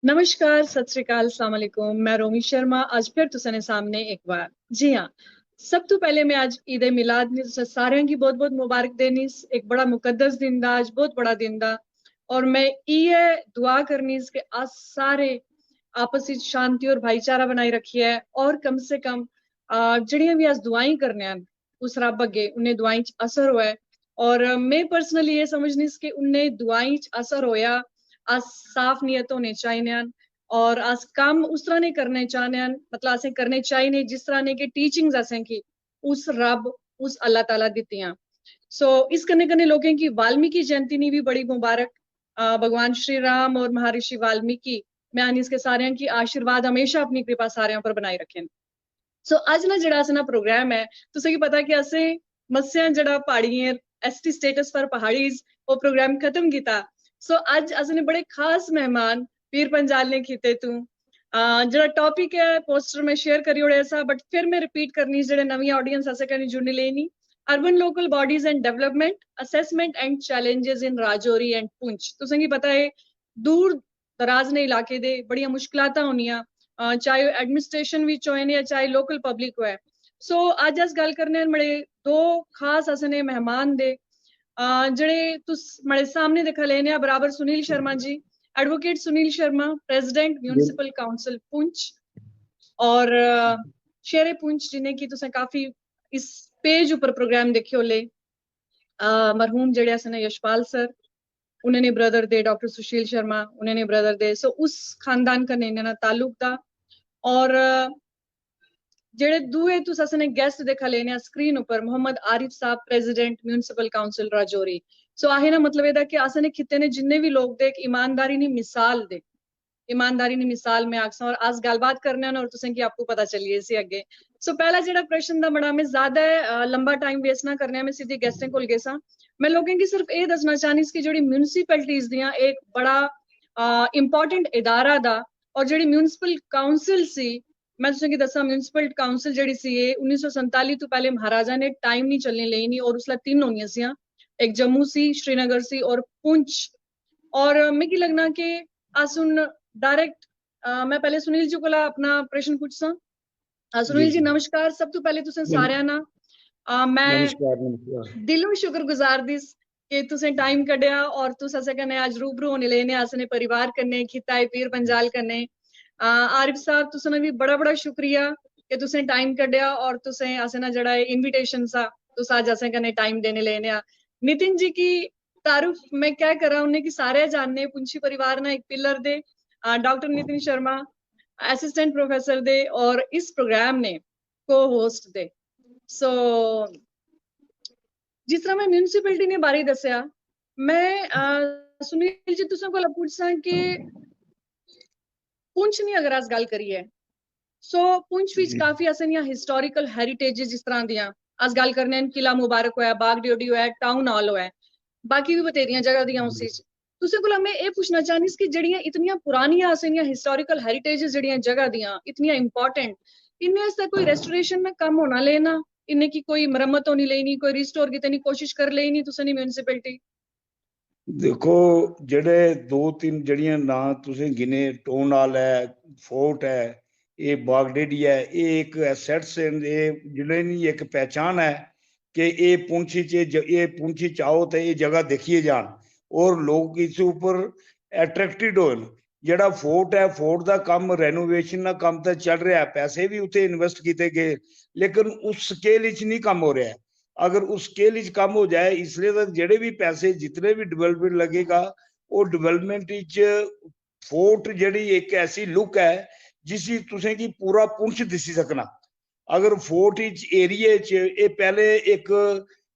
नमस्कार, सत श्री अकाल, अस्सलाम वालेकुम। मैं रोमी शर्मा अज फिर तुसाने सामने एक बार। जी हाँ, सब तो पहले मैं आज ईद ए मिलाद ने तुसा सारें की बहुत बहुत मुबारक देनी। एक बड़ा मुकद्दस दिन दा, आज बहुत बड़ा दिन दा। और मैं ये दुआ करनी कि आज सारे आपस में शांति और भाईचारा बनाई रखी है। और कम से कम जड़ियां भी आज दुआएं करने हैं उस रब अगे उन्हें दुआएं च असर होया। और मैं पर्सनली ये समझनी कि उन्हें दुआएं च असर होया। अस साफ नीयत होने चाहिए और अस काम उस तरह नहीं करने चाहने, मतलब असें करने चाहिए जिस तरह ने कि टीचिंग्स असें की उस रब उस अल्लाह ताला दित्तियां। सो इस कन्ने कन्ने लोगों की वाल्मीकि जयंती ने भी बड़ी मुबारक। भगवान श्री राम और महर्षि वाल्मीकि मैं आनी इसके सारे की आशीर्वाद हमेशा अपनी कृपा सारे पर बनाई रखें। सो अज ना जड़ा अस ना प्रोग्राम है तुसें की पता कि असें मस्सें जड़ा पहाड़ियें एसटी स्टेटस पर पहाड़ीज वो प्रोग्राम खत्म किया। सो अज असने बड़े खास मेहमान पीर पंजाल ने कीते तू। जड़ा टॉपिक है पोस्टर में शेयर करी ओड़े सा, बट फिर मैं रिपीट करनी जेडे नवी ऑडियंस असे करनी जुड़नी लेनी। Urban local bodies and development assessment and challenges in Rajouri and Poonch. तुसें की पता है दूर दराज ने इलाके दे बड़ियां मुश्किलातां होनियां, चाहे एडमिनिस्ट्रेशन विच होए या चाहे लोकल पब्लिक होए। सो अज अस गल करने बड़े दो खास असने मेहमान दे जड़े तुस बड़े सामने दिखा लेने बराबर Sunil Sharma ji, advocate Sunil Sharma, president municipal council Poonch और शेरे पुंछ जिन्हें की तुसें काफी इस पेज ऊपर प्रोग्राम देखे होले। मरहूम जड़े असने यशपाल सर उन्हें ब्रदर दे, डॉक्टर सुशील शर्मा उन्हें ब्रदर दे। सो उस खानदान का ना ताल्लुक था। और जेड़े दुए तुस असने गेस्ट देखा लेने स्क्रीन ऊपर मोहम्मद आरिफ साहब, प्रेसिडेंट म्यूनिसिपल काउंसिल राजौरी। सो आहे ना मतलब एदा कि असने खिते ने जिन्ने भी लोग दे एक ईमानदारी नी मिसाल दे, ईमानदारी नी मिसाल में आखसा। और आज गलबात करने और तुसें कि आपको पता चलिए इसी अगे। सो पहला जेड़ा प्रश्न दा बड़ा मैं ज्यादा लंबा टाइम वेस्ट ना करने में सीधी गेस्टें कोल गेसा। मैं लोगों की सिर्फ ये दसना चाहनी कि जेड़ी म्यूनिसिपैलिटीज दियां एक बड़ा इंपॉर्टेंट इदारा दा और जेड़ी म्यूनिसिपल काउंसिल सी, मैं तुसें की दसा म्यूनिसिपल काउंसिल जेड़ी सी 1947 तो पहले महाराजा ने टाइम नहीं चलने लेई नहीं और उसला 3 होनियां सियां, एक जम्मू सी, श्रीनगर सी और पुंछ। और मिगी लगना कि अस हुन डायरेक्ट मैं पहले सुनील जी को अपना प्रश्न पूछसा। सुनील जी नमस्कार। सब तो पहले तुसें सारे ना मैं नमस्कार दिलों शुक्रगुजार दिस कि तुसें टाइम कड्ढेआ और तुस असें कन्नै अज रूबरू होने लेने असने परिवार कन्नै खिता है पीर पंजाल कन्नै। आरिफ साहब तुसें भी बड़ा बड़ा शुक्रिया कि तुसें टाइम कड्ढेआ और तुसें असें ना जड़ा इनविटेशन सा तुस अज असें कन्नै टाइम देने लेने। नितिन जी की तारुफ मैं क्या करा उन्हें कि सारे जानने पुंछी परिवार ना एक पिलर दे, doctor Nitin Sharma assistant professor दे और इस प्रोग्राम ने को होस्ट दे। सो जिस तरह मैं म्यूनिसिपैलिटी ने बारे दसिया, मैं सुनील जी तुसें कोला पूछसा कि पुंछ नी अगर अस गल करिए सो पुंछ विच काफी असनियां हिस्टोरिकल हेरिटेजेस जिस तरह दियां अस गल करने किला मुबारक होया, बाग ड्योडी होया, टाउन हॉल होया, बाकी भी बतेरियां जगह दियां उसी च। तुसें कोला मैं ये पूछना चाहनी कि जड़ियां इतनियां पुरानियां असनियां हिस्टोरिकल हेरिटेजेस जड़ियां जगह दियां इतनियां इंपॉर्टेंट, इनमें आस्ते कोई रेस्टोरेशन में कम होना लेना, इन्हें की कोई मरम्मत होनी लेनी, कोई रिस्टोर की कोशिश कर लेनी तुसें नी म्यूनिसिपैलिटी? देखो जेडे दो तीन जड़ियां ना तुसें गिने, टाउन हॉल है, फोर्ट है, ये बागडेडी है, ये एक एसेट्स ये जिले नी एक पहचान है कि ये पुंछी चाहो तो ये जगह देखिए जान और लोग इस ऊपर अट्रैक्टेड हो। जड़ा फोर्ट है, फोर्ट का काम रेनोवेशन का काम तो चल रहा है, पैसे भी उत्थे इन्वेस्ट किए गए, लेकिन उस स्केल च नहीं काम हो रहा है। अगर उस स्केल कम हो जाए, इसलिए तो जेडे भी पैसे जितने भी डेवलपमेंट लगेगा वो डेवलपमेंट फोर्ट जड़ी एक ऐसी लुक है जिसी तुसें की पूरा पुंछ दिसी सकना। अगर फोर्ट एरिए च पहले एक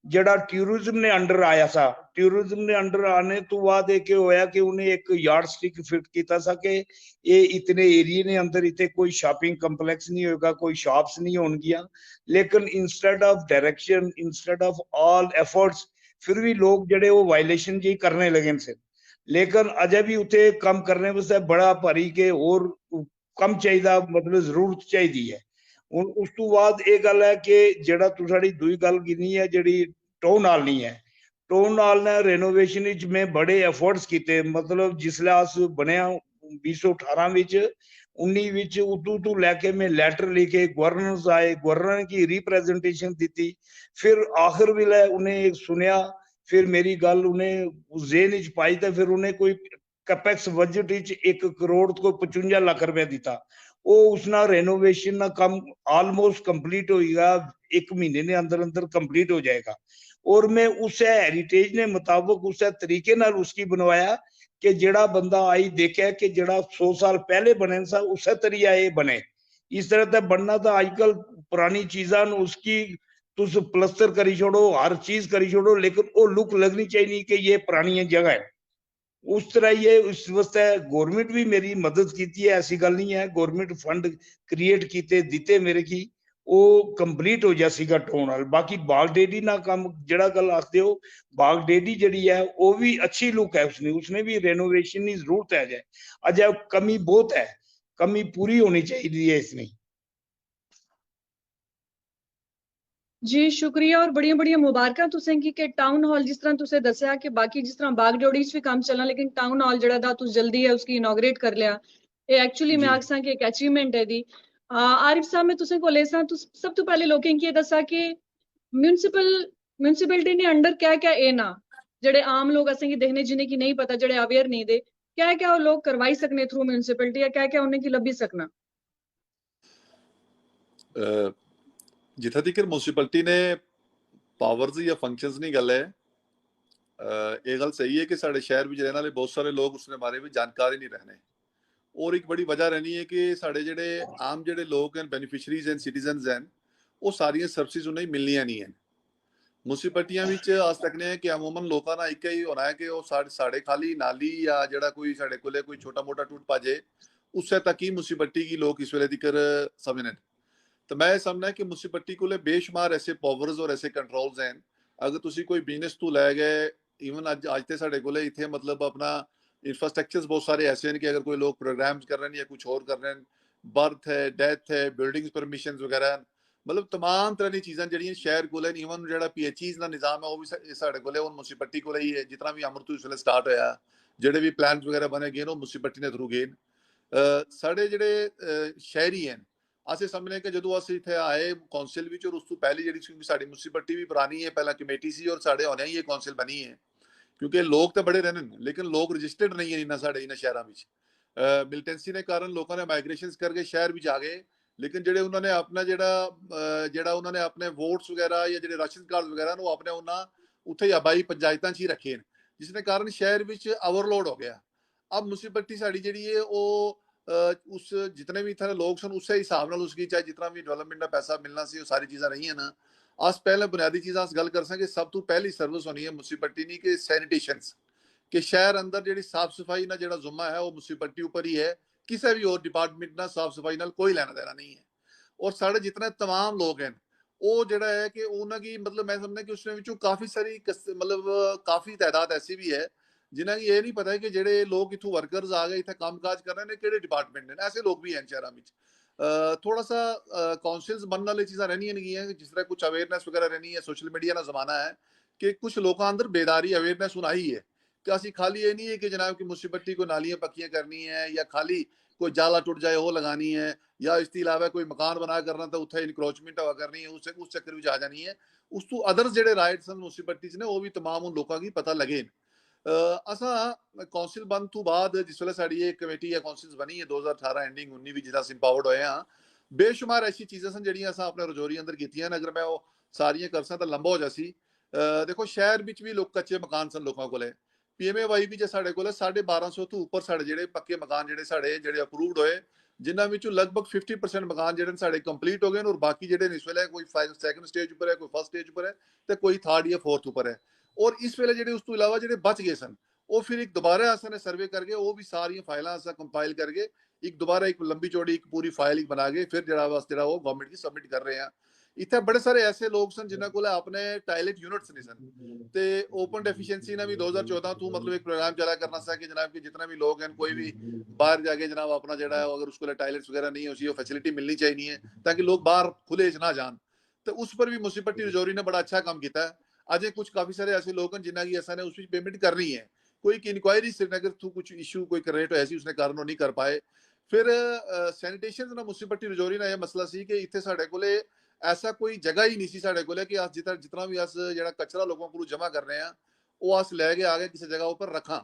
जड़ा टूरिज्म ने अंडर आया सा, टूरिज्म ने अंडर आने तो बाद होया कि उन्हें एक यार्ड स्टिक फिट किया सा कि ये इतने एरिए ने अंदर इतने कोई शॉपिंग कंपलेक्स नहीं होगा, कोई शॉप्स नहीं होंगियां। लेकिन instead of direction, instead of all efforts, फिर भी लोग जड़े वो वायलेशन जी करने लगे से। लेकिन अजय भी उसे कम करने वास्ते बड़ा भारी के और कम चाहिए, मतलब जरूरत चाहिए है। ਹੁਣ ਉਸ ਤੋਂ ਬਾਅਦ ਇਹ ਗੱਲ ਹੈ ਕਿ ਜਿਹੜਾ ਤੁਹਾਡੀ ਦੂਈ ਗੱਲ ਗਿਨੀ ਹੈ ਜਿਹੜੀ ਟਾਊਨ ਹਾਲ ਨਹੀਂ ਹੈ, ਟਾਊਨ ਹਾਲ ਨੇ ਰੈਨੋਵੇਸ਼ਨ ਵਿੱਚ ਮੈਂ ਬੜੇ ਐਫਰਟਸ ਕੀਤੇ। मतलब जिसले अस बनया 2018 ਵਿੱਚ 19 ਵਿੱਚ ਉਦੋਂ ਤੋਂ ਲੈ ਕੇ मैं ਲੈਟਰ ਲਿਖੇ, ਗਵਰਨਰਸ ਆਏ, ਗਵਰਨਰ की रिप्रेजेंटेशन ਦਿੱਤੀ, ਫਿਰ ਆਖਰ ਵੇਲੇ ਉਹਨੇ ਸੁਣਿਆ, ਫਿਰ ਮੇਰੀ ਗੱਲ ਉਹਨੇ ਜ਼ੇਨ ਵਿੱਚ ਪਾਈ ਤਾਂ ਫਿਰ ਉਹਨੇ ਕੋਈ कैपेक्स बजट 1 करोड़ को 55 लाख रुपया दिता। उस रेनोवेशन का काम ऑलमोस्ट कंप्लीट होएगा, 1 महीने ने अंदर अंदर कंप्लीट हो जाएगा। और मैं उस हेरिटेज ने मुताबिक उस तरीके नाल उसकी बनवाया कि जड़ा बंदा आई देखे कि जड़ा 100 साल पहले बने सा उस तरीका ये बने। इस तरह का बनना तो आजकल पुरानी चीजा उसकी तुस प्लस्तर करी छोड़ो, हर चीज करी छोड़ो, लेकिन वो लुक लगनी चाहिए कि ये पुरानी जगह है। उस तरह ये उस वास्ते गवर्नमेंट भी मेरी मदद की है, ऐसी गल नहीं है। गवर्नमेंट फंड क्रिएट किए दिते मेरे की, वो कंप्लीट हो जाएगा टोन नाल। बाकी बाग डेडी ना काम जड़ा गल आखते हो, बाग डेडी जड़ी है वो भी अच्छी लुक है, उसने भी रेनोवेशन की जरूरत है। अजय कमी बहुत है, कमी पूरी होनी चाहिए इसमें। जी शुक्रिया और बड़िया बड़िया मुबारकां तुसें कि टाउन हॉल जिस तरह तुसें दस्या कि बाकी जिस तरह बागडोड़ी च भी काम चलना, लेकिन टाउन हॉल जड़ा दा तुस जल्दी है उसकी इनॉग्रेट कर लिया, ये एक्चुअली मैं आखसां कि एक अचीवमेंट है दी। आरिफ साहब मैं तुसें को लेसां, तुस सब तो पहले लोकें की दसा कि म्युनिसिपैलिटी ने अंडर क्या क्या ए ना जड़े आम लोग असें की देखने जिन्हें की नहीं पता, जड़े अवेयर नहीं दे, क्या क्या लोग करवाई सकने थ्रू म्युनिसिपैलिटी, या क्या क्या उन्हें की लभी सकना? जिथे तक म्युनिसिपैलिटी ने पावर्स या फंक्शंस नहीं गल है, ये गल सही है कि साढ़े शहर में रहने वाले बहुत सारे लोग उसने बारे में जानकारी नहीं रहने। और एक बड़ी वजह रहनी है कि साढ़े जेडे आम जेडे लोग हैं, बेनिफिशरीज हैं, सिटीजन्स हैं, वो सारियां सर्विसेज उन्हें मिलनियां नहीं हैं। म्युनिसिपैलिटियां विच अस तकने हैं कि अमूमन लोगों का एक ही होना है कि वो साढ़े खाली नाली या जड़ा कोई साढ़े कोले कोई छोटा मोटा टूट पाजे, उससे तक ही म्युनिसिपैलिटी की लोग इस वेले तक समझने। तो मैं समझना है कि म्युनिसिपैलिटी को बेशुमार ऐसे पावर्स और ऐसे कंट्रोल्स हैं। अगर तुसी कोई बिजनेस तो लै गए, ईवन अज तो साढ़े कोले इत्थे मतलब अपना इंफ्रास्ट्रक्चर्स बहुत सारे ऐसे हैं कि अगर कोई लोग प्रोग्राम्स कर रहे हैं या कुछ और कर रहे हैं, बर्थ है, डेथ है, बिल्डिंग्स परमिशन वगैरह, मतलब तमाम तरह की चीज़ां जड़ियां शहर को ईवन जो PHEs का निज़ाम है वो भी साढ़े को म्युनिसिपैलिटी को ही है। जितना भी अमृत इस वे स्टार्ट होया, जेडे भी प्लान वगैरह बने गए वो म्युनिसिपैलिटी ने थ्रू गए। साढ़े जेडे शहरी हैं, असें समझने कि जो अस इतने आए कौंसिल में, और उस तो पहले जी साड़ी म्युनिसिपैलिटी भी पुरानी है, पहला कमेटी सी और साढ़े होने ही ये कौंसिल बनी है, क्योंकि लोग तो बड़े रहने लेकिन लोग रजिस्टर्ड नहीं है इन्ना साढ़े इन शहरों में। मिलिटेंसी ने कारण लोगों ने माइग्रेशन करके शहर भी आ गए, लेकिन जेडे उन्होंने अपना जेड़ा उन्होंने अपने वोट्स वगैरह या जेडे राशन कार्ड वगैरह वो अपने उन्होंने उत्थे आबाई पंचायतों च ही रखे, जिसने कारण शहर में ओवरलोड हो गया। अब म्युनिसिपैलिटी साड़ी जी है वो उस जितने भी इतने लोग सन उस हिसाब न उसकी चाहे जितना भी डेवलपमेंट का पैसा मिलना सी, वो सारी चीज़ा रही है ना। अस पहले बुनियादी चीज़ अस गल कर सकें, सब तो पहली सर्विस होनी है म्युनिसिपैलिटी की कि सैनिटेशंस, कि शहर अंदर जी साफ सफाई ना जो जुम्मा है वो म्युनिसिपैलिटी ऊपर ही है, किसी भी और डिपार्टमेंट ना साफ सफाई नाल कोई लेना देना नहीं है। और साढ़े जितने तमाम लोग हैं वो जड़ा है कि उन्होंने मतलब मैं समझना कि उसमें काफ़ी सारी मतलब काफ़ी तादाद ऐसी भी है जिन्हें ये नहीं पता है कि जेडे लोग इतों वर्कर्स आ गए इतने काम काज कर रहे हैं कि डिपार्टमेंट ने, ऐसे लोग भी हैं शहर में। थोड़ा सा काउंसिल्स बनने वाली चीज़ा रहनी है, जिस तरह कुछ अवेयरनेस वगैरह रहनी है। सोशल मीडिया का जमाना है कि कुछ लोगों अंदर बेदारी अवेयरनेस हूँ आई है कि असी खाली ये नहीं है कि जनाब की म्युनिसिपैलिटी को नालियां पक्कियां करनी है या खाली कोई जाला टुट जाए वो लगानी है, या इसके अलावा कोई मकान बना करना तो उत्थे इनक्रोचमेंट हवा करनी है, उस चक्कर में आ जानी है। उस तो अदर जेडे राइट्स म्युनिसिपैलिटी ने वो भी तमाम उन लोगों की पता लगे। असा कौंसिल बन तो बाद जिस वे साड़ी ये कमेटी या कौंसिल बनी है 2018 एंडिंग 19 भी जिस इंपावर्ड होए हाँ, बेशुमार ऐसी चीज़ें सन जड़ियां असा अपने रजौरी अंदर कीतियां। अगर मैं वो सारियां कर सा तो लंबा हो जासी। देखो शहर में भी लोग कच्चे मकान सन लोगों को, PMAY भी जो साढ़े को 1250 तो ऊपर साढ़े जेडे पक्के मकान जेडे साढ़े जेडे अप्रूव्ड होए, जिन्होंने लगभग 50% मकान जेडे साढ़े कंप्लीट हो गए, और बाकी जेडे इस वेले कोई सैकंड स्टेज पर है, कोई फर्स्ट स्टेज पर है, तो कोई थर्ड या फोर्थ ऊपर है। और इस वेले जेडे उस तो इलावा जेडे बच गए सन वो फिर एक दोबारा असा सर्वे करके वो भी सारी फाइल असा कंपाइल करके एक दोबारा एक लंबी चौड़ी एक पूरी फाइल एक बना के फिर जरा वो गवर्नमेंट की सबमिट कर रहे हैं। इतने बड़े सारे ऐसे लोग सन जिन्होंने को अपने टॉयलेट यूनिट्स नहीं सन, ते ओपन डेफिशिएंसी ने भी 2014 तो मतलब एक प्रोग्राम चला करना सा कि जनाब कि जितने भी लोग हैं कोई भी बाहर जाके जनाब अपना जड़ा है अगर उसको टॉयलेट्स वगैरह नहीं है उसी फैसिलिटी मिलनी चाहिए ताकि लोग बाहर खुले ना जान। तो उस पर भी म्युनिसिपैलिटी रजौरी ने बड़ा अच्छा काम किया है। अजय कुछ काफी सारे ऐसे लोग हैं जिन्होंने की ऐसा ने उस पेमेंट करनी है कोई इंक्वायरी श्रीनगर थ्रू कुछ इशू कोई क्रिएट होया सी उसने कारण नहीं कर पाए। फिर सैनिटेशन ਦਾ म्युनिसिपैलिटी रजौरी ਦਾ ਇਹ ਮਸਲਾ ਸੀ ਕਿ ਇੱਥੇ ਸਾਡੇ ਕੋਲੇ ਐਸਾ ਕੋਈ ਜਗ੍ਹਾ ਹੀ ਨਹੀਂ ਸੀ ਸਾਡੇ ਕੋਲੇ ਕਿ ਅਸ ਜਿਤਨਾ ਵੀ ਅਸ ਜਿਹੜਾ ਕਚਰਾ ਲੋਕਾਂ ਕੋਲ ਜਮ੍ਹਾਂ ਕਰ ਰਹੇ ਆ ਉਹ ਅਸ ਲੈ ਕੇ ਆ ਗਏ ਕਿਸੇ ਜਗ੍ਹਾ ਉੱਪਰ ਰੱਖਾਂ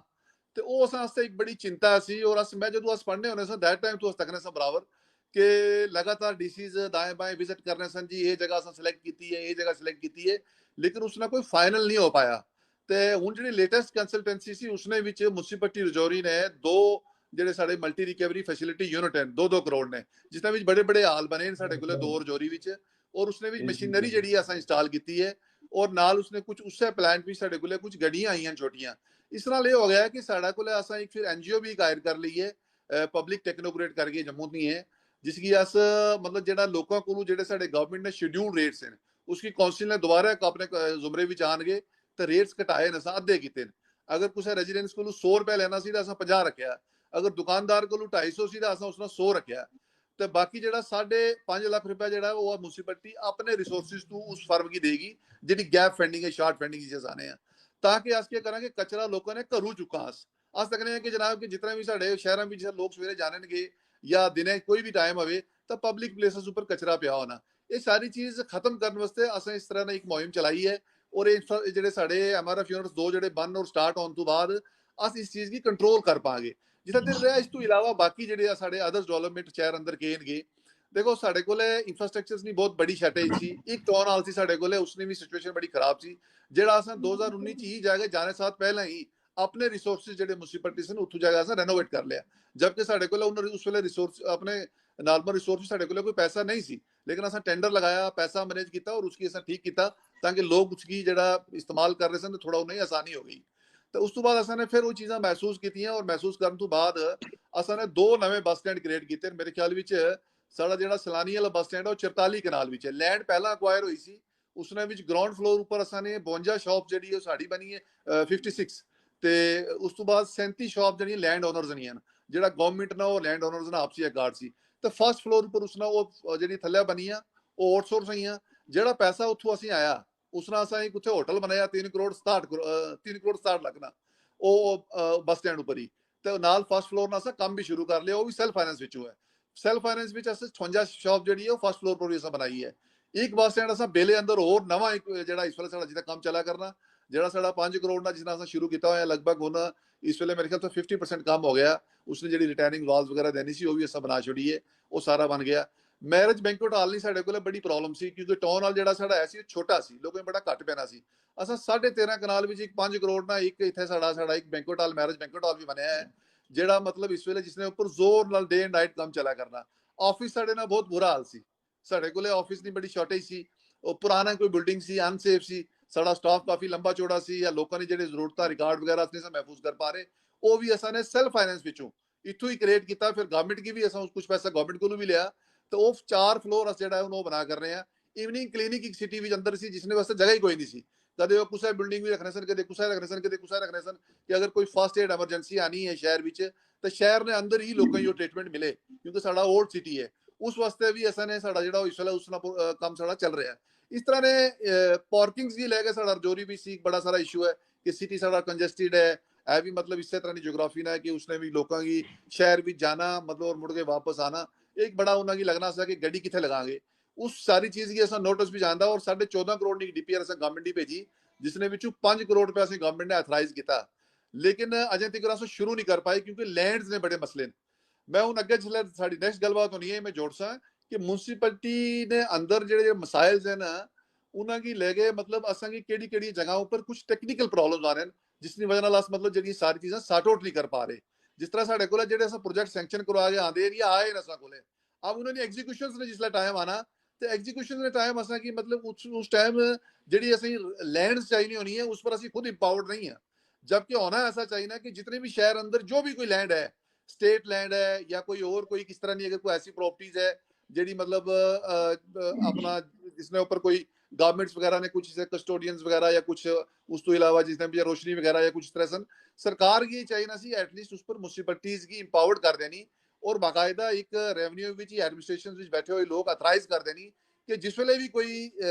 ਤੇ ਉਹ ਅਸਾਂ ਵਾਸਤੇ ਇੱਕ ਬੜੀ ਚਿੰਤਾ ਸੀ। ਔਰ ਅਸ ਮੈਂ ਜਦੋਂ ਅਸ ਪੜ੍ਹਨੇ ਹੁੰਦੇ ਸਾਂ ਦੈਟ ਟਾਈਮ ਤੋਂ ਅਸ ਤੱਕਨੇ ਸਾਂ ਬਰਾਬਰ कि लगातार डीसीज दाएं बाएं विजिट करने सन जी ये जगह असां सिलेक्ट की है ये जगह सिलेक्ट की है लेकिन उसने कोई फाइनल नहीं हो पाया। तो हुण जिहड़ी लेटेस्ट कंसल्टेंसी सी उसने विच म्युनिसिपैलिटी रजौरी ने दो ਜਿਹੜੇ ਸਾਡੇ ਮਲਟੀ ਰਿਕਵਰੀ ਫੈਸਿਲਿਟੀ ਯੂਨਿਟ ਹਨ 2-2 ਕਰੋੜ ਨੇ ਜਿਸਨਾਂ ਵਿੱਚ ਬੜੇ ਬੜੇ ਹਾਲ ਬਣੇ ਨੇ ਸਾਡੇ ਕੋਲੇ ਦੋ ਰਜੌਰੀ ਵਿੱਚ ਔਰ ਉਸਨੇ ਵੀ ਮਸ਼ੀਨਰੀ ਜਿਹੜੀ ਅਸਾਂ ਇੰਸਟਾਲ ਕੀਤੀ ਹੈ ਔਰ ਨਾਲ ਉਸਨੇ ਕੁਝ ਉਸੇ ਪਲਾਂਟ ਵੀ ਸਾਡੇ ਕੋਲੇ ਕੁਝ ਗੱਡੀਆਂ ਆਈਆਂ ਛੋਟੀਆਂ। ਇਸ ਨਾਲ ਇਹ ਹੋ ਗਿਆ ਕਿ ਸਾਡਾ ਕੋਲੇ ਅਸਾਂ ਇੱਕ ਫਿਰ ਐਨਜੀਓ ਵੀ ਕਾਇਰ ਕਰ ਲਈ ਹੈ ਪਬਲਿਕ ਟੈਕਨੋਕ੍ਰੇਟ ਕਰਕੇ ਜੰਮੂ ਦੀ ਹੈ जिसकी अस मतलब जेड़ा लोगों को जेड़े साडे गवर्नमेंट ने शेड्यूल रेट्स हैं उसकी काउंसिल ने दोबारा अपने जुमरे विच आणगे ते रेट्स घटाए ने अद्धे कीते ने। अगर कुछ रेजिडेंस को 100 रुपए लेना सी तां असां 50 रखया अगर दुकानदार को 250 सी तां असां उसने 100 रखया ते बाकी जेड़ा 5.5 लाख रुपया जेड़ा वो म्युनिसिपैलिटी अपने रिसोर्सेज टू उस फर्म की देगी जेड़ी गैप फंडिंग है शॉर्ट फंडिंग जिसे आने हैं ताकि अस क्या करांगे कचरा लोगों ने घरों चुका अस तकने कि जनाब कि जितना भी साडे शहरां विच लोग सवेरे जाणगे या दिन कोई भी टाइम आवे तो पब्लिक प्लेसेस ऊपर कचरा पिया होना ये सारी चीज खत्म करने वास्ते असें इस तरह एक मुहिम चलाई है। और जेडे साडे एमआरएफ यूनिट्स दो जेडे बन और स्टार्ट होने तो बाद अस इस चीज की कंट्रोल कर पाएंगे जितना देर रहा। इस तो इलावा बाकी जेडे साडे अदर्स डेवलपमेंट शहर अंदर केनगे देखो साडे कोले इंफ्रास्ट्रक्चर्स दी बहुत बड़ी शॉर्टेज सी एक टाउन हॉल सी साडे कोले उसने भी सिचुएशन बड़ी खराब सी जेड़ा असें 2019 च ही जाके जाने साथ पहले ही अपने रिसोर्सेज जेडे म्युनिसिपैलिटी से उत्थों जाके असें रेनोवेट कर लिया जबकि साडे कोले उस वेले रिसोर्स अपने नॉर्मल रिसोर्स साडे कोले कोई पैसा नहीं सी लेकिन असें टेंडर लगाया पैसा मैनेज किया और उसकी असें ठीक किया ताकि लोग उसकी जेड़ा इस्तेमाल कर रहे सन थोड़ा उन्हें आसानी हो गई। तो उस तो बाद असें फिर वो चीज़ां महसूस कीतियां और महसूस करने तो बाद असें 2 नवे बस स्टैंड क्रिएट किए मेरे ख्याल विच साडा जेड़ा सलानी वाला बस स्टैंड है वो 44 कनाल विच है लैंड पहला अक्वायर हुई सी उसने विच ग्राउंड फ्लोर ऊपर असां ने 52 शॉप जेड़ी है साडी बनी है 56 ਤੇ ਉਸ ਤੋਂ ਬਾਅਦ 37 ਸ਼ਾਪ ਜਿਹੜੀਆਂ ਲੈਂਡ ਓਨਰਸ ਦੀਆਂ ਹਨ ਜਿਹੜਾ ਗਵਰਨਮੈਂਟ ਨਾਲ ਉਹ ਲੈਂਡ ਓਨਰਸ ਨਾਲ ਆਪਸੀ ਅਕਾਰਡ ਸੀ ਤੇ ਫਸਟ ਫਲੋਰ ਉੱਪਰ ਉਸ ਨਾਲ ਉਹ ਜਿਹੜੀ ਥੱਲੇ ਬਣੀ ਆ ਉਹ ਆਊਟਸੋਰਸ ਹੋਈਆਂ ਜਿਹੜਾ ਪੈਸਾ ਉੱਥੋਂ ਅਸੀਂ ਆਇਆ ਉਸ ਨਾਲ ਅਸੀਂ ਉੱਥੇ ਹੋਟਲ ਬਣਾਇਆ 3 ਕਰੋੜ 67 ਲੱਖ ਦਾ ਉਹ ਬੱਸ ਸਟੈਂਡ ਉੱਪਰ ਹੀ ਤੇ ਨਾਲ ਫਸਟ ਫਲੋਰ ਨਾਲ ਅਸੀਂ ਕੰਮ ਵੀ ਸ਼ੁਰੂ ਕਰ ਲਿਆ ਉਹ ਵੀ ਸੈਲਫ ਫਾਈਨੈਂਸ ਵਿੱਚੋਂ ਹੈ। ਸੈਲਫ ਫਾਈਨੈਂਸ ਵਿੱਚ ਅਸੀਂ 56 ਸ਼ਾਪ ਜਿਹੜੀ ਹੈ ਉਹ ਫਸਟ ਫਲੋਰ ਪਰ ਵੀ ਅਸੀਂ ਬਣਾਈ ਹੈ। ਇੱਕ ਬੱਸ ਸਟੈਂਡ ਅਸੀਂ ਬੇਲੇ ਅੰਦਰ ਹੋਰ ਨਵਾਂ ਇੱਕ ਜਿਹੜਾ ਇਸ ਵੇਲੇ ਸਾਡਾ ਜਿਹਦਾ ਕੰਮ ਚੱਲਿਆ ਕਰਨਾ ਜਿਹੜਾ ਸਾਡਾ 5 ਕਰੋੜ ਦਾ ਜਿਸਨਾ ਅਸੀਂ ਸ਼ੁਰੂ ਕੀਤਾ ਹੋਇਆ ਲਗਭਗ ਹੁਣ ਇਸ ਵੇਲੇ ਮੇਰੇ ਖਿਆਲ ਤੋਂ 50% ਕੰਮ ਹੋ ਗਿਆ ਉਸਨੇ ਜਿਹੜੀ ਰਿਟਰਨਿੰਗ ਵਾਲਸ ਵਗੈਰਾ ਦੇਣੀ ਸੀ ਉਹ ਵੀ ਅਸਾਂ ਬਣਾ ਛੋੜੀ ਹੈ ਉਹ ਸਾਰਾ ਬਣ ਗਿਆ। ਮੈਰਿਜ ਬੈਂਕੁਏਟ ਹਾਲ ਨਹੀਂ ਸਾਡੇ ਕੋਲ ਬੜੀ ਪ੍ਰੋਬਲਮ ਸੀ ਕਿਉਂਕਿ ਟਾਊਨ ਹਾਲ ਜਿਹੜਾ ਸਾਡਾ ਹੈ ਸੀ ਉਹ ਛੋਟਾ ਸੀ ਲੋਕਾਂ ਨੂੰ ਬੜਾ ਘੱਟ ਪੈਣਾ ਸੀ ਅਸਾਂ 13.5 ਕਨਾਲ ਵਿੱਚ ਇੱਕ 5 ਕਰੋੜ ਨਾਲ ਇੱਕ ਇੱਥੇ ਸਾਡਾ ਇੱਕ ਬੈਂਕੁਏਟ ਹਾਲ ਮੈਰਿਜ ਬੈਂਕੁਏਟ ਹਾਲ ਵੀ ਬਣਿਆ ਹੈ ਜਿਹੜਾ ਮਤਲਬ ਇਸ ਵੇਲੇ ਜਿਸਨੇ ਉੱਪਰ ਜ਼ੋਰ ਨਾਲ ਡੇ ਐਂਡ ਨਾਈਟ ਕੰਮ ਚੱਲਿਆ ਕਰਨਾ। ਆਫਿਸ ਸਾਡੇ ਨਾਲ ਬਹੁਤ ਬੁਰਾ ਹਾਲ ਸੀ ਸਾਡੇ ਕੋਲੇ ਆਫਿਸ ਦੀ ਬੜੀ ਸ਼ਾਰਟੇਜ ਸੀ ਉਹ ਪੁਰਾਣਾ ਕੋਈ ਬਿਲਡਿੰਗ ਸੀ ਅਨਸੇਫ ਸੀ ਸਾਡਾ ਸਟਾਫ ਕਾਫੀ ਲੰਬਾ ਚੌੜਾ ਸੀ ਜਾਂ ਲੋਕਾਂ ਨੇ ਜਿਹੜੇ ਜ਼ਰੂਰਤਾਂ ਰਿਕਾਰਡ ਵਗੈਰਾ ਅਸੀਂ ਮਹਿਫੂਜ਼ ਕਰ ਪਾ ਰਹੇ ਉਹ ਵੀ ਅਸਾਂ ਨੇ ਸੈਲਫ ਫਾਈਨੈਂਸ ਵਿੱਚੋਂ ਇੱਥੋਂ ਹੀ ਕ੍ਰੀਏਟ ਕੀਤਾ। ਫਿਰ ਗਵਰਨਮੈਂਟ ਕੀ ਵੀ ਅਸਾਂ ਕੁਝ ਪੈਸਾ ਗਵਰਨਮੈਂਟ ਕੋਲੋਂ ਵੀ ਲਿਆ ਤੇ ਉਹ 4 ਫਲੋਰ ਅਸ ਜਿਹੜਾ ਉਹਨੂੰ ਬਣਾ ਕਰ ਰਹੇ ਆ। ਇਵਨਿੰਗ ਕਲੀਨਿਕ ਇੱਕ ਸਿਟੀ ਵਿੱਚ ਅੰਦਰ ਸੀ ਜਿਸਨੇ ਵਾਸਤੇ ਜਗ੍ਹਾ ਹੀ ਕੋਈ ਨਹੀਂ ਸੀ ਕਦੇ ਉਹ ਕੁਛ ਬਿਲਡਿੰਗ ਵੀ ਰੱਖਣੇ ਸਨ ਕਦੇ ਕੁਛ ਰੱਖਣੇ ਸਨ ਕਦੇ ਕੁਛ ਰੱਖਣੇ ਸਨ ਕਿ ਅਗਰ ਕੋਈ ਫਸਟ ਏਡ ਐਮਰਜੈਂਸੀ ਆਣੀ ਹੈ ਸ਼ਹਿਰ ਵਿੱਚ ਤਾਂ ਸ਼ਹਿਰ ਦੇ ਅੰਦਰ ਹੀ ਲੋਕਾਂ ਨੂੰ ਟ੍ਰੀਟਮੈਂਟ ਮਿਲੇ ਕਿਉਂਕਿ ਸਾਡਾ ਓਲਡ ਸਿਟੀ ਹੈ ਉਸ ਵਾਸਤੇ ਵੀ ਅਸਾਂ ਨੇ ਸਾਡਾ ਜਿਹੜਾ ਇਸ ਵੇਲੇ ਉਸ ਨਾਲ ਕੰਮ ਸਾਡਾ ਚੱਲ ਰਿਹਾ। इस तरह ने पार्किंग्स भी लेके साडा रजौरी भी सी बड़ा सारा इशू है कि सिटी साडा कंजेस्टेड है ਇਹ भी मतलब इस तरह की ज्योग्राफी ना है कि उसने भी लोगों की शहर भी जाना मतलब और मुड़ के वापस आना एक बड़ा उन्होंने लगना सा कि गड्डी कितने लगांगे उस सारी चीज़ की असा नोटिस भी जाना और 14.5 करोड़ की डीपीआर असा गवर्नमेंट ही भेजी जिसने 5 करोड़ रुपया असी गवर्नमेंट ने अथराइज किया लेकिन अजें तक अस शुरू नहीं कर पाए क्योंकि लैंड्स ने बड़े मसले ने। मैं हूँ अगे जिसले साडी नैक्सट गलबात होनी है मैं जोड़ सा कि म्युनिसिपैलिटी ने अंदर जो मसाइल्स हैं ना उन्होंने लेके मतलब असा की केड़ी जगहों पर कुछ टेक्निकल प्रॉब्लम्स आ रहे हैं जिसकी वजह नाल मतलब जी सारी चीज़ां सॉर्ट आउट नहीं कर पा रहे जिस तरह साढ़े को जो प्रोजेक्ट सैंक्शन करवा के आते हैं आए ना को अब उन्होंने एग्जीक्यूशन ने जिसला टाइम आना तो एग्जीक्यूशन के टाइम असा की मतलब उस टाइम जी असी लैंड चाहिए होनी है उस पर असी खुद इंपावर्ड नहीं है जबकि होना ऐसा चाहिए ना कि जितने भी शहर अंदर जो भी कोई लैंड है स्टेट लैंड है या कोई और कोई किस तरह की अगर कोई ऐसी प्रॉपर्टीज है जी मतलब अपना जिसने ऊपर कोई गवर्नमेंट्स वगैरह ने कुछ कस्टोडियंस वगैरह या कुछ उस तो इलावा जिसने भी रोशनी वगैरह या कुछ तरह सन सरकार की चाहिए सी एटलीस्ट उस पर म्युनिसिपैलिटीज की इंपावर्ड कर देनी और बाकायदा एक रेवन्यू एडमिनिस्ट्रेशन बैठे हुए लोग अथराइज कर देनी कि जिस वेले भी कोई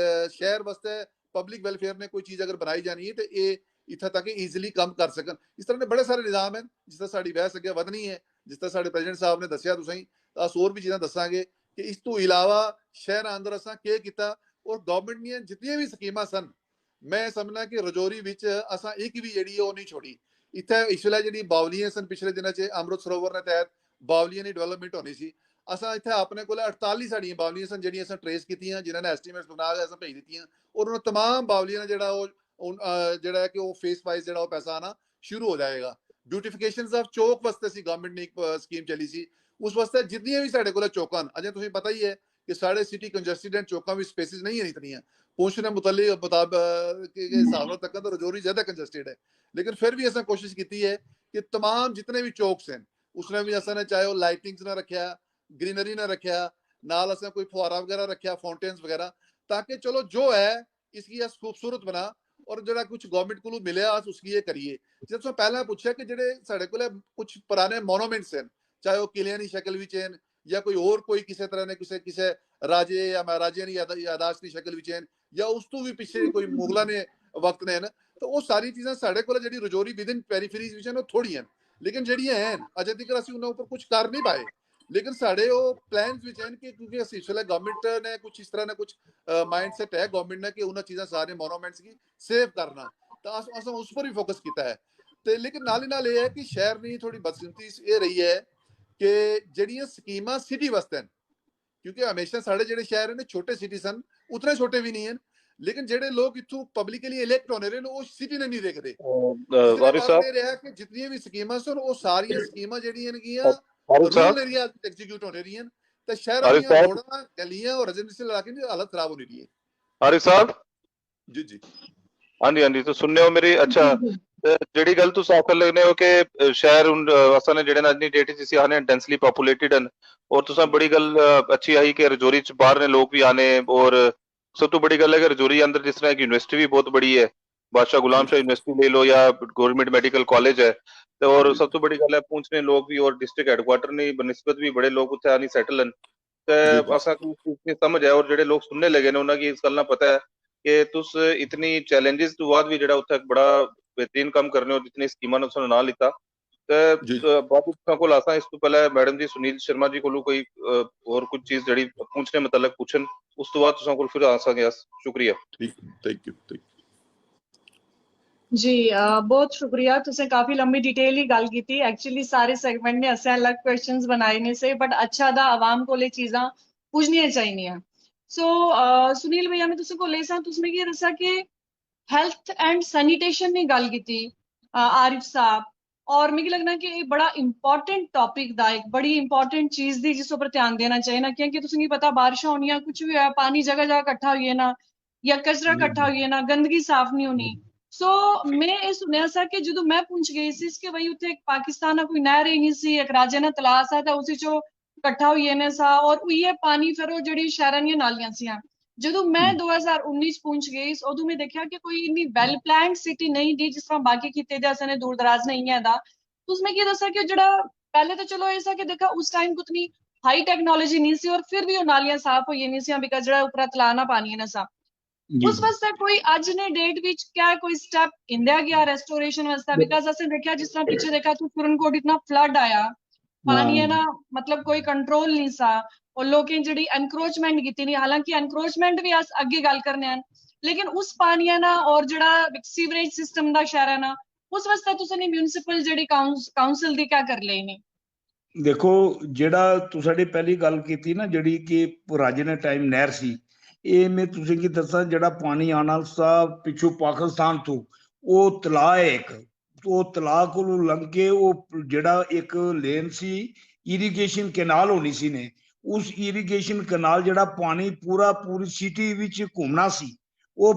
शहर वास्ते पब्लिक वेलफेयर ने कोई चीज़ अगर बनाई जानी है तो ये ਇੱਥੇ ਤੱਕ ਈਜ਼ੀਲੀ ਕੰਮ ਕਰ ਸਕਣ। ਇਸ ਤਰ੍ਹਾਂ ਦੇ ਬੜੇ ਸਾਰੇ ਨਿਜ਼ਾਮ ਹਨ। ਜਿਸ ਤਰ੍ਹਾਂ ਸਾਡੀ ਬਹਿਸ ਅੱਗੇ ਵਧਣੀ ਹੈ, ਜਿਸ ਤਰ੍ਹਾਂ ਸਾਡੇ ਪ੍ਰੈਜ਼ੀਡੈਂਟ ਸਾਹਿਬ ਨੇ ਦੱਸਿਆ, ਤੁਸੀਂ ਤਾਂ ਅਸੀਂ ਹੋਰ ਵੀ ਚੀਜ਼ਾਂ ਦੱਸਾਂਗੇ ਕਿ ਇਸ ਤੋਂ ਇਲਾਵਾ ਸ਼ਹਿਰਾਂ ਅੰਦਰ ਅਸਾਂ ਕੀ ਕੀਤਾ ਔਰ ਗਵਰਨਮੈਂਟ ਦੀਆਂ ਜਿੰਨੀਆਂ ਵੀ ਸਕੀਮਾਂ ਸਨ, ਮੈਂ ਸਮਝਣਾ ਕਿ ਰਜੌਰੀ ਵਿੱਚ ਅਸਾਂ ਇੱਕ ਵੀ ਜਿਹੜੀ ਉਹ ਨਹੀਂ ਛੋੜੀ। ਇੱਥੇ ਇਸ ਵੇਲੇ ਜਿਹੜੀ ਬਾਵਲੀਆਂ ਸਨ, ਪਿਛਲੇ ਦਿਨਾਂ 'ਚ ਅੰਮ੍ਰਿਤ ਸਰੋਵਰ ਦੇ ਤਹਿਤ ਬਾਵਲੀਆਂ ਦੀ ਡਿਵੈਲਪਮੈਂਟ ਹੋਣੀ ਸੀ। ਅਸਾਂ ਇੱਥੇ ਆਪਣੇ ਕੋਲ 48 ਸਾਡੀਆਂ ਬਾਵਲੀਆਂ ਸਨ ਜਿਹੜੀਆਂ ਅਸਾਂ ਟਰੇਸ ਕੀਤੀਆਂ, ਜਿਨ੍ਹਾਂ ਨੇ ਐਸਟੀਮੇਟਸ ਬਣਾ ਕੇ ਅਸਾਂ ਭੇਜ ਦਿੱਤੀਆਂ ਔਰ ਉਹਨਾਂ ਤਮਾਮ ਬਾਵਲੀਆਂ ਦਾ ਜਿਹੜਾ ਉਹ ਜਿਹੜਾ ਹੈ ਕਿ ਉਹ ਫੇਸ ਵਾਈਜ਼ ਜਿਹੜਾ ਉਹ ਪੈਸਾ ਆਣਾ ਸ਼ੁਰੂ ਹੋ ਜਾਏਗਾ। ਬਿਊਟੀਫਿਕੇਸ਼ਨਸ ਆਫ ਚੌਕ ਵਾਸਤੇ ਸੀ ਗਵਰਨਮੈਂਟ ਨੇ ਇੱਕ ਸਕੀਮ ਚੱਲੀ ਸੀ। ਉਸ ਵਾਸਤੇ ਜਿੰਨੀਆਂ ਵੀ ਸਾਡੇ ਕੋਲ ਚੌਕਾਂ ਹਨ, ਅਜੇ ਤੁਸੀਂ ਪਤਾ ਹੀ ਹੈ ਕਿ ਸਾਡੇ ਸਿਟੀ ਕੰਜਸਟਡ ਐਂਡ ਚੌਕਾਂ ਵਿੱਚ ਸਪੇਸਿਸ ਨਹੀਂ ਹੈ ਇਤਨੀਆਂ। ਪੁੰਛ ਦੇ ਮੁਤਾਬਕ के हिसाब ਨਾਲ तक तो रजौरी ज्यादा कंजस्टेड है, लेकिन फिर भी ऐसा कोशिश की है कि तमाम जितने भी चौक्स हैं उसने भी असा ने चाहे वो लाइटिंग्स ना रखा, ग्रीनरी ना रखा, नाल असा कोई फुहारा वगैरह रखा, फाउंटेन्स वगैरह, ताकि चलो जो है इसकी अस खूबसूरत बना और जो कुछ गवर्नमेंट को मिले अस उसकी ये करिए। जिस पहले पूछा कि जेडे साडे कोल कुछ पुराने मोनूमेंट्स हैं, चाहे वो किलियां की शक्ल विच हैं या कोई और कोई किसी तरह ने किसी राजे या महाराजे की यादाश्त की शक्ल विच हैं या उस तो भी पिछले कोई मुगलों ने वक्त ने, तो वो सारी चीज़ें साढ़े को जी रजौरी विद इन पेरीफेरीज विच हैं थोड़ी हैं, लेकिन जड़ियां हैं अजे तक असीं उन्हां उपर कुछ कर नहीं पाए। लेकिन साढ़े वो प्लान्स विच हैं कि क्योंकि असीं इसले गवर्नमेंट ने कुछ इस तरह ने कुछ माइंड सेट है गवर्नमेंट ने कि उन्हां चीज़ां सारे मोनूमेंट्स की सेव करना, तो असां उस पर भी फोकस किया है। तो लेकिन नाल ही नाल ये है कि शहर की थोड़ी बदकिस्मती ये रही है कि जड़ियां स्कीमां सिटी वास्ते हैं, क्योंकि हमेशा साढ़े जेडे शहर ने छोटे सिटी सन, उतने छोटे भी नहीं हैं, लेकिन जेडे लोग इथों पब्लिकली इलेक्ट होने रहे वो सिटी ने नहीं देखते। वारिस साहब रहा कि जितनी भी स्कीमां सन वो सारियां स्कीमां जेडीयां ने वारिस साहब रूरल एरिया एग्जीक्यूट होने रही हैं, तो शहर वारिस ਦੀਆਂ साहब रोडां गलियां और रेजिडेंशियल इलाके ਦੀ हालत खराब हो रही है। वारिस साहब जी जी हाँ जी हाँ जी, तो सुनने हो मेरी? अच्छा, ਜਿਹੜੀ ਗੱਲ ਤੁਸੀਂ ਆਖਣ ਲੱਗਨੇ ਹੋ ਕਿ ਸ਼ਹਿਰ ਅਸਾਂ ਨੇ ਜਿਹੜੇ ਅੱਜ ਦੀ ਡੇਟ ਵਿੱਚ ਅਸੀਂ ਆਨੇ ਡੈਂਸਲੀ ਪੋਪੂਲੇਟਿਡ ਹਨ, ਔਰ ਤੁਸੀਂ ਬੜੀ ਗੱਲ ਅੱਛੀ ਆਈ ਕਿ ਰਜੌਰੀ ਚ ਬਾਹਰ ਨੇ ਲੋਕ ਵੀ ਆਨੇ, ਔਰ ਸਭ ਤੋਂ ਬੜੀ ਗੱਲ ਹੈ ਕਿ ਰਜੌਰੀ ਅੰਦਰ ਜਿਸ ਤਰ੍ਹਾਂ ਇੱਕ ਯੂਨੀਵਰਸਿਟੀ ਵੀ ਬਹੁਤ ਬੜੀ ਹੈ, बादशाह गुलाम शाह यूनिवर्सिटी ले लो या गवर्नमेंट मेडिकल कॉलेज है, तो और सब तो बड़ी गल है पहुंचने लोग भी और डिस्ट्रिक्ट हेडक्वार्टर ने बनस्बत भी बड़े लोग उत्थे आनी सेटल हैं, तो असा की समझ है और जेडे लोग सुनने लगे ने उन्हें इस गल ना पता है कि तुस इतनी चैलेंजेस तो बाद भी जेड़ा उत्थे बड़ा बेहतरीन काम करने हो, जितनी स्कीमां ने ना लिता तो बाकी को आसा इस तो पहले मैडम जी सुनील शर्मा जी को कोई और कुछ चीज जड़ी पूछने मतलब पूछन, उस तो बाद तुसां कोल फिर आसांगे। शुक्रिया। थैंक यू जी बहुत शुक्रिया, तुसें काफी लंबी डिटेल ही गल की। एक्चुअली सारे सेगमेंट ने असें अलग क्वेश्चंस बनाए ने से, बट अच्छा दा आवाम को चीज़ां पुछनियां चाहिए। सो सुनील भैया मैं तुसें को लेसा, तुस मिगी दस्सा कि हेल्थ एंड सैनिटेशन ने गल की आरिफ साहब, और मिगी लगना कि ये बड़ा इंपॉर्टेंट टॉपिक दा एक बड़ी इंपॉर्टेंट चीज दी जिस पर ध्यान देना चाहिए ना, क्योंकि तुसें पता बारिशां होनियां कुछ भी है पानी जगह जगह इकट्ठा होइए ना या कचरा इकट्ठा होइए ना, गंदगी साफ नहीं होनी। सो मैं ये सुनिया सा कि जो मैं पुंछ गई सी कि भाई उत्थे एक पाकिस्तान का कोई नहर ही नहीं सी, एक राजे ने तलाब सा था उसी चो इकट्ठा होइए ने सा, और ये पानी फिर वो जेडी शहरां दी नालियां सी। जो मैं 2019 पुंछ गई उदों मैं देखा कि कोई इन्नी वेल प्लान सिटी नहीं दी जिस तरह बाकी किते दे असने दूर दराज नहीं है दा। तो उसमें क्या दसा कि जड़ा पहले तो चलो ऐसा कि देखा उस टाइम को इतनी हाई टेक्नोलॉजी नहीं सी और फिर भी वो नालियां साफ होइए नहीं सी, बिकॉज जड़ा ऊपर तलाना पानी है ना सा उस वास्ते कोई अज ने डेट विच क्या कोई स्टेप इंदिया गया रेस्टोरेशन वास्ते, बिकॉज असें देखा जिस तरह पीछे देखा तो पूरनकोट इतना फ्लड आया पानी है ना, मतलब कोई कंट्रोल नहीं सा और लोकें जेडी एनक्रोचमेंट कीती नहीं, हालांकि एनक्रोचमेंट भी अस अगे गल करने हैं, लेकिन उस पानी है ना और जड़ा सीवरेज सिस्टम दा शहर है ना उस वास्ते तुसें म्यूनिसिपल जेडी काउंसिल दी क्या कर लेनी? देखो जेड़ा तुसाडी पहली गल कीती ना जेड़ी कि राजे ने टाइम नहर सी, ये मैं तुसें की दसा जड़ा पानी आना सा पिछू पाकिस्तान तो वो तलाऽ है एक, वो तलाऽ को लंघ के वो जड़ा एक लेन सी इरीगेशन कैनाल होनी सी ने, उस इरीगेशन कैनाल जड़ा पानी पूरी सिटी विच घूमना सी, वो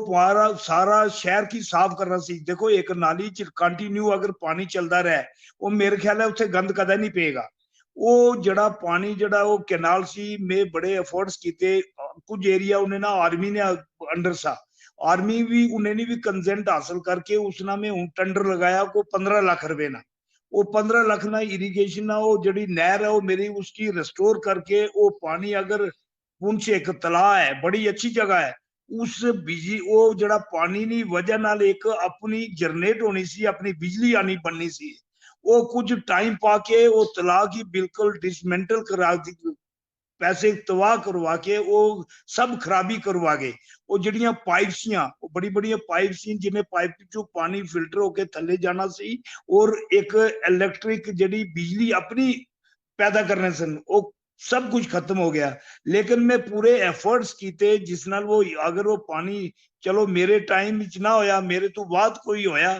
सारा शहर की साफ करना सी। देखो एक नाली च कंटिन्यू अगर पानी चलता रहे वो मेरे ख्याल है उत्थे गंद कदा नहीं पेगा। वो जड़ा पानी जड़ा वो कैनाल सी में बड़े एफर्ट्स किए, कुछ एरिया उन्हें ना आर्मी ने अंडर सा, आर्मी भी उन्हें भी कंसेंट हासिल करके उसना में टेंडर लगाया को 15 लाख रुपए ना, वो 15 लाख ना इरीगेशन ना वो जड़ी नहर है वो मेरी उसकी रिस्टोर करके वो पानी अगर पुंछ एक तलाऽ है बड़ी अच्छी जगह है उस बिजली वो जड़ा पानी दी वजह नाल एक अपनी जनरेट होनी सी, अपनी बिजली आनी बननी सी, वो कुछ टाइम पाके वो तलाक ही बिल्कुल डिसमेंटल करा दी, पैसे तबाह करवा के वो सब खराबी करवा गए। वो जड़ियां पाइप सियां, वो बड़ी बड़ी पाइप सी जिन्हें पाइप चो पानी फिल्टर होके थले जाना सी, और एक इलेक्ट्रिक जड़ी बिजली अपनी पैदा करने सन, वो सब कुछ खत्म हो गया। लेकिन मैं पूरे एफर्ट्स कीते जिस नाल वो अगर वो पानी चलो मेरे टाइम विच ना होया, मेरे तो बाद कोई होया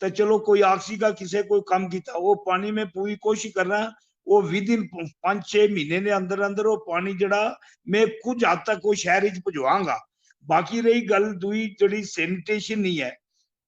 तो चलो कोई आक्सी का किसे कोई कम किया, वो पानी में पूरी कोशिश करना वो विद इन 5-6 महीने ने अंदर अंदर वो पानी जड़ा मैं कुछ हद तक वो शहर च पहुंचाऊंगा। बाकी रही गल दूई जड़ी सैनिटेशन नहीं है,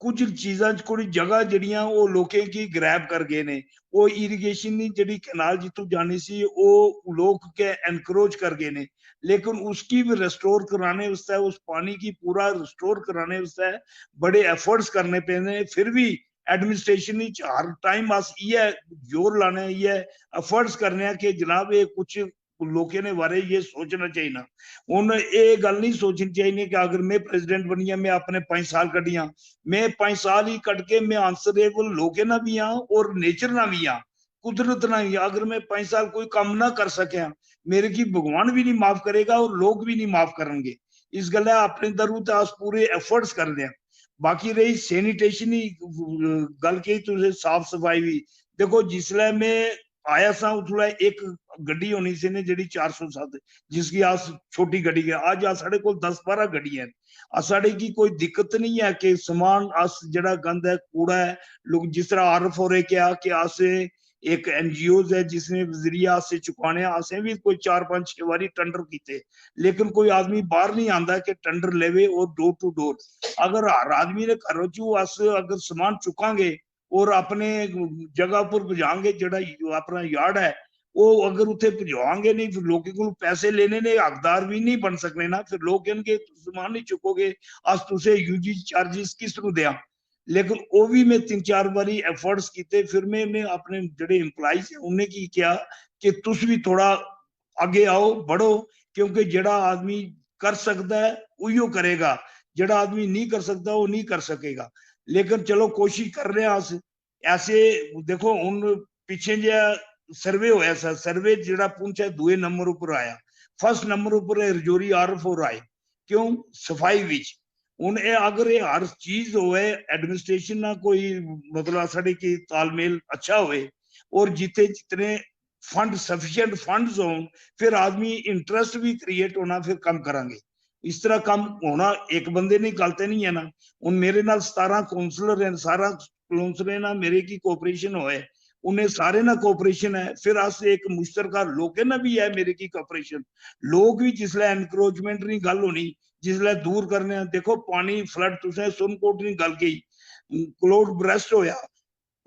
कुछ चीज़ां कुछ जगह जड़ियां वो लोकें की ग्रैब कर गए ने, वो इरीगेशन की जड़ी कैनाल जितों जानी सी वो लोग के एनक्रोच कर गए ने, लेकिन उसकी भी रिस्टोर कराने उससे, उस पानी की पूरा रिस्टोर कराने उससे बड़े एफर्ट्स करने पे ने। फिर भी एडमिनिस्ट्रेशन हर टाइम अस ये जोर लाने, ये एफर्ट्स करने कि जनाब ये कुछ लोगों ने बारे ये सोचना चाहिए ना। उन ये गल नहीं सोचनी चाहिए कि अगर मैं प्रेसिडेंट बनी मैं अपने 5 साल कटिया, मैं 5 साल ही कट के मैं आंसरेबल लोगों ना भी हाँ और नेचर ना भी हाँ, कुदरत ना भी। अगर मैं 5 साल कोई काम ना कर सके मेरे की भगवान भी नहीं माफ करेगा और लोग भी नहीं माफ करेंगे। इस गल अपने दरू अस पूरे एफर्ट्स कर दें। बाकी रही सैनिटेशन ही गल कही तुझे, साफ सफाई भी देखो जिसले मैं आया सा उसले एक गड्डी होनी सी ने जी 407 जिसकी आज छोटी गड्डी है, आज साढ़े को 10-12 गड्डी है। साढ़े की कोई दिक्कत नहीं है कि सामान अस जड़ा गंद है कूड़ा है लोग जिस तरह आरफ हो रहे क्या कि आसे एक एनजीओ है जिसने जरिया से चुकाने असें भी कोई 4-5-6 बारी टेंडर किए, लेकिन कोई आदमी बाहर नहीं आता कि टेंडर लेवे और डोर टू डोर। अगर हर आदमी ने घरों चू अस अगर सामान चुकांगे और अपने जगह पर पहुंचाएंगे, जड़ा अपना यार्ड है वो अगर उसे पहुंचाएंगे नहीं फिर लोगों को पैसे लेने ने हकदार भी नहीं बन सकने ना। फिर लोग कहेंगे सामान नहीं चुकोगे अस तुसे यूजी चार्जिस किस तरह दें। लेकिन वो भी मैं 3-4 बारी एफर्ट्स किए। फिर मैंने अपने जड़े एम्प्लॉइज है उन्हें की किया कि तुस भी थोड़ा आगे आओ बढ़ो, क्योंकि जड़ा आदमी कर सकता है उयो करेगा, जड़ा आदमी नहीं कर सकता वो नहीं कर सकेगा। लेकिन चलो कोशिश कर रहे हैं ऐसे। देखो हुन पिछे जो सर्वे होया सा, सर्वे जड़ा पुंछ है 2 नंबर ऊपर आया, 1st नंबर ऊपर रजौरी आरफ और आए क्यों सफाई विच। हुन अगर ये हर चीज होवे एडमिनिस्ट्रेशन ना कोई मतलब साड़ी की तालमेल अच्छा होवे और जिथे जितने फंड सफिशिएंट फंड्स हो फिर आदमी इंटरेस्ट भी क्रिएट होना, फिर कम करांगे। इस तरह कम होना एक बंदे ने गलते नहीं है ना। उन मेरे नाल 17 काउंसलर हैं, सारा काउंसलर ना मेरे की कोऑपरेशन होए, उन्हें सारे ना कोऑपरेशन है। फिर अस एक मुश्तरका लोके ना भी है मेरे की कोऑपरेशन। लोग भी जिसले एनक्रोचमेंट नहीं गल होनी जिसले दूर करने, देखो पानी फ्लड तुसें सुनकोट नहीं गल गई क्लोड ब्रेस्ट होया,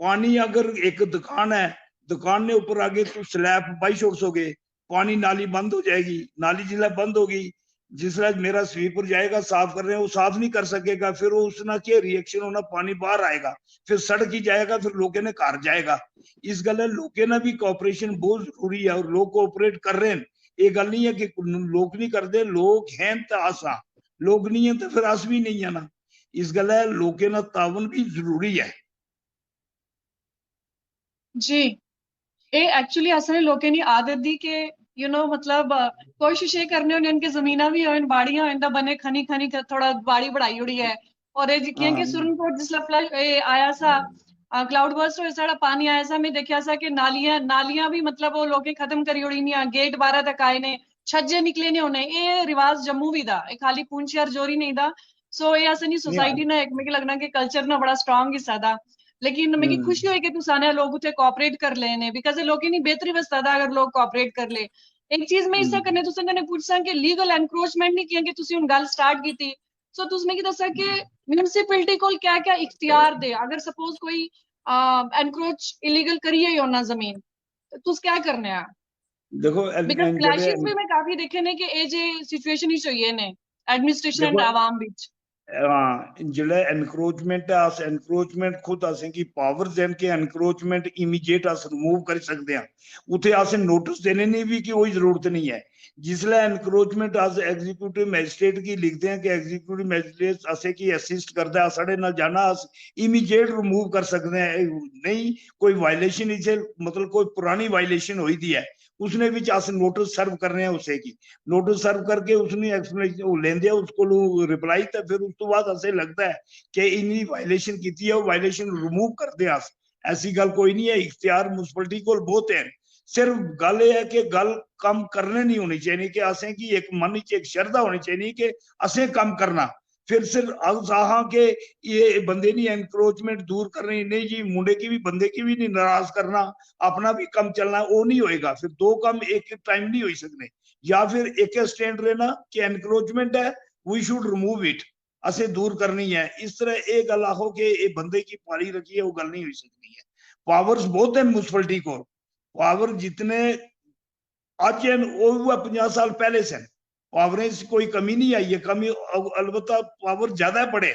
पानी अगर एक दुकान है दुकान ने ऊपर आगे तो स्लैब बाई छोड़ सोगे, पानी नाली बंद हो जाएगी, नाली जिसले बंद होगी जिसले मेरा स्वीपर जाएगा साफ कर रहे हैं वो साफ नहीं कर सकेगा, फिर वो उसना क्या रिएक्शन होना पानी बाहर आएगा, फिर सड़क ही जाएगा, फिर लोगों ने घर जाएगा। इस गल लोगों ने भी कोऑपरेशन बहुत जरूरी है और लोग कोऑपरेट कर रहे हैं। ये गल नहीं है कि लोग नहीं करते, लोग हैं तो आसा, लोग नहीं है तो फिर अस भी नहीं है ना। इस गल लोगों ना तावन भी जरूरी है जी। ये एक्चुअली असने लोकें नी आदत दी के मतलब कोशिश ये करने होने उनके जमीना भी होन बाड़ियां होन दा बने खनी खनी थोड़ा बाड़ी बढ़ाई उड़ी है। और ये जिकियां के सुरनकोट जिसला फ्लश आया सा क्लाउड बर्स्ट हो साड़ा पानी आया सा, मैं देखा सा कि नालियां भी मतलब वो लोग खत्म करी उड़ी नहीं, गेट 12 तक आए ने, छज्जे निकले ने होने। ये रिवाज जम्मू भी दा, खाली पुंछ यार जोरी नहीं दा। सो ये असनी सोसाइटी ना एक में लगना कि कल्चर ना बड़ा स्ट्रांग हिस्सा दा। लेकिन मेरी खुशी हुई कि तू सारे लोग उसे कोऑपरेट कर लेने, बिकॉज लोग नहीं बेहतरी बसता था अगर लोग कोऑपरेट कर ले। एक चीज मैं इससे करने तुसे ने पूछसा कि लीगल एनक्रोचमेंट नहीं किया कि तुसी उन गल स्टार्ट की थी। सो तुस मैं की दसा कि म्युनिसिपैलिटी को क्या क्या इख्तियार दे अगर सपोज कोई एनक्रोच इलीगल करिए ही होना जमीन तो तुस क्या करने आ। देखो बिकॉज क्लैशेस भी मैं काफी देखे ने कि ए जे सिचुएशन ही चाहिए ने एडमिनिस्ट्रेशन एंड आवाम बीच। जिले एनक्रोचमेंट है अस एनक्रोचमेंट खुद असें की पावर्स हैं कि एनक्रोचमेंट इमीडिएट अस रिमूव कर सकते हैं उथे असें नोटिस देने नहीं भी कि कोई जरूरत नहीं है जिसले एनक्रोचमेंट अस एग्जीक्यूटिव मैजिस्ट्रेट की लिखते हैं कि एग्जीक्यूटिव मैजिस्ट्रेट असें की असिस्ट करता है साढ़े नाल जाना अस इमीडिएट रिमूव कर सकते हैं नहीं कोई वायलेशन इसे मतलब कोई पुरानी वायलेशन हुई दी है उसने भी अस नोटिस सर्व करने हैं उसे की नोटिस सर्व करके उसने एक्सप्लेनेशन लेंदे उसको रिप्लाई तो फिर उस तो बाद असें लगता है कि इन्नी वायलेशन की है वो वायलेशन रिमूव करते अस ऐसी गल कोई नहीं है इख्तियार म्युनिसिपैलिटी को बहुत है सिर्फ गल ये है कि गल कम करने नहीं होनी चाहिए कि असें की एक मन च एक श्रद्धा होनी चाहिए कि असें कम करना फिर सिर्फ आहा के ये बंदे नहीं एनक्रोचमेंट दूर करनी नहीं जी मुंडे की भी बंदे की भी नहीं नाराज करना अपना भी कम चलना वो नहीं होएगा फिर दो कम एक टाइम नहीं हो सकते या फिर एक स्टैंड रहना कि एनक्रोचमेंट है वी शुड रिमूव इट असें दूर करनी है इस तरह एक गल आखो कि ये बंदे की पारी रखी है वो गल नहीं हो सकती है पावर्स बहुत है म्युनिसिपैलिटी को पावर जितने आज वो 50 साल पहले से पावरें से कोई कमी नहीं आई है कमी अलबत्ता पावर ज्यादा पड़े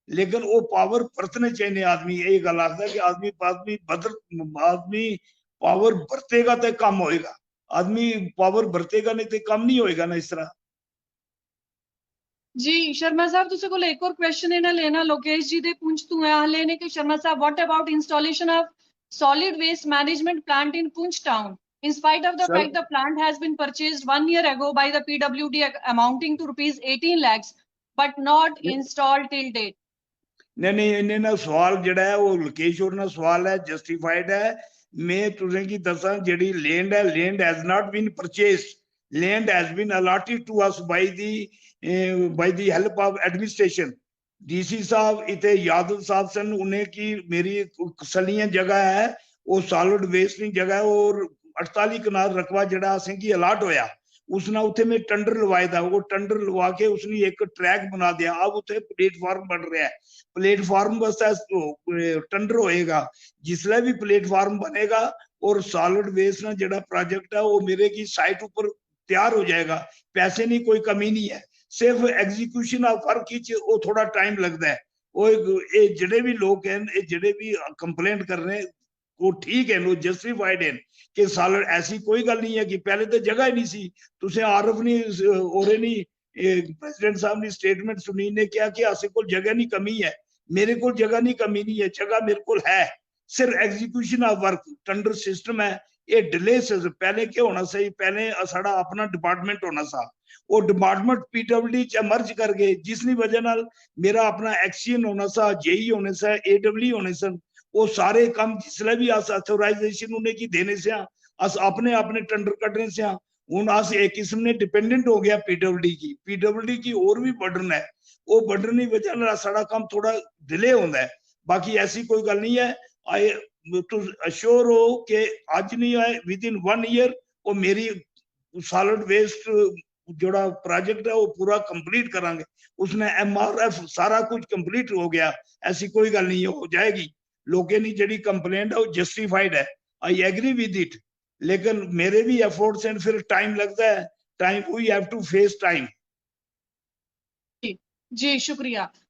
लेकिन वो पावर बरतने चाहिए आदमी ये गल आखदा कि आदमी आदमी पावर बरतेगा तो कम होएगा आदमी पावर बरतेगा नहीं तो कम नहीं होएगा ना इस तरह जी शर्मा साहब तुझे को एक और क्वेश्चन है ना लेना लोकेश जी दे पूछ तू है हाले ने कि शर्मा साहब what about installation of solid waste management plant in Poonch town in spite of the fact the plant has been purchased 1 year ago by the PWD amounting to rupees 18 lakhs but not installed till date नहीं इन्हें ना सवाल जड़ा है वो लोकेश और ना सवाल है जस्टिफाइड है मैं तुझे की दसा जेडी लैंड है land has not been purchased land has been allotted to us by the help of administration DC साहब इतने यादव साहब सन उन्हें की मेरी सलियां जगह है वो सॉलिड वेस्ट की जगह है और 48 कनाल रकबा जड़ा असें की अलॉट होया उसने उथे में टेंडर लवाए था वो टेंडर लवा के उसने एक ट्रैक बना दिया अब उथे प्लेटफॉर्म बन रहा है प्लेटफॉर्म वास्ते टेंडर होएगा जिसले भी प्लेटफॉर्म बनेगा और सॉलिड वेस्ट ना जड़ा प्रोजेक्ट है वो मेरे की साइट ऊपर तैयार हो जाएगा पैसे नहीं कोई कमी नहीं है सिर्फ एग्जीक्यूशन ऑफ वर्क वो थोड़ा टाइम लगता है वो जिहड़े भी लोग हैं जिहड़े भी कंप्लेंट कर रहे हैं वो ठीक है वो जस्टिफाइड है कि साल ऐसी कोई गल नहीं है कि पहले तो जगह ही नहीं सी तुसें आरफ नहीं ओरे नहीं प्रेसिडेंट साहब ने स्टेटमेंट सुनी ने क्या कि असें कोल जगह नहीं कमी है मेरे को जगह नहीं कमी नहीं है जगह मेरे को है सिर्फ execution of work tender system है ये डिले से पहले क्या होना चाहिए पहले साड़ा अपना डिपार्टमेंट होना सा वो डिपार्टमेंट पीडब्ल्यूडी च मर्ज कर गए जिसकी वजह नाल मेरा अपना एक्सीएन होना सा जेई होने सा एडब्ल्यू होने सन वो सारे काम जिसले भी अस अथोराइजेशन उन्हें की देने से अस अपने अपने टेंडर कटने से हूं अस एक किस्म ने डिपेंडेंट हो गया पीडब्ल्यूडी की और भी बर्डन है वो बर्डन की वजह नाल साड़ा काम थोड़ा डिले होता है बाकी ऐसी कोई गल नहीं है आई टू अश्योर हो कि आज नहीं आए विद इन 1 ईयर वो मेरी सॉलिड वेस्ट जोड़ा प्रोजेक्ट है वो पूरा कंप्लीट करांगे उसने एमआरएफ सारा कुछ कंप्लीट हो गया ऐसी कोई गल नहीं हो जाएगी लोगों की जी कंप्लेंट है वो जस्टिफाइड है आई एग्री विद इट लेकिन मेरे भी एफर्ट्स एंड फिर टाइम लगता है time we have to face time जी शुक्रिया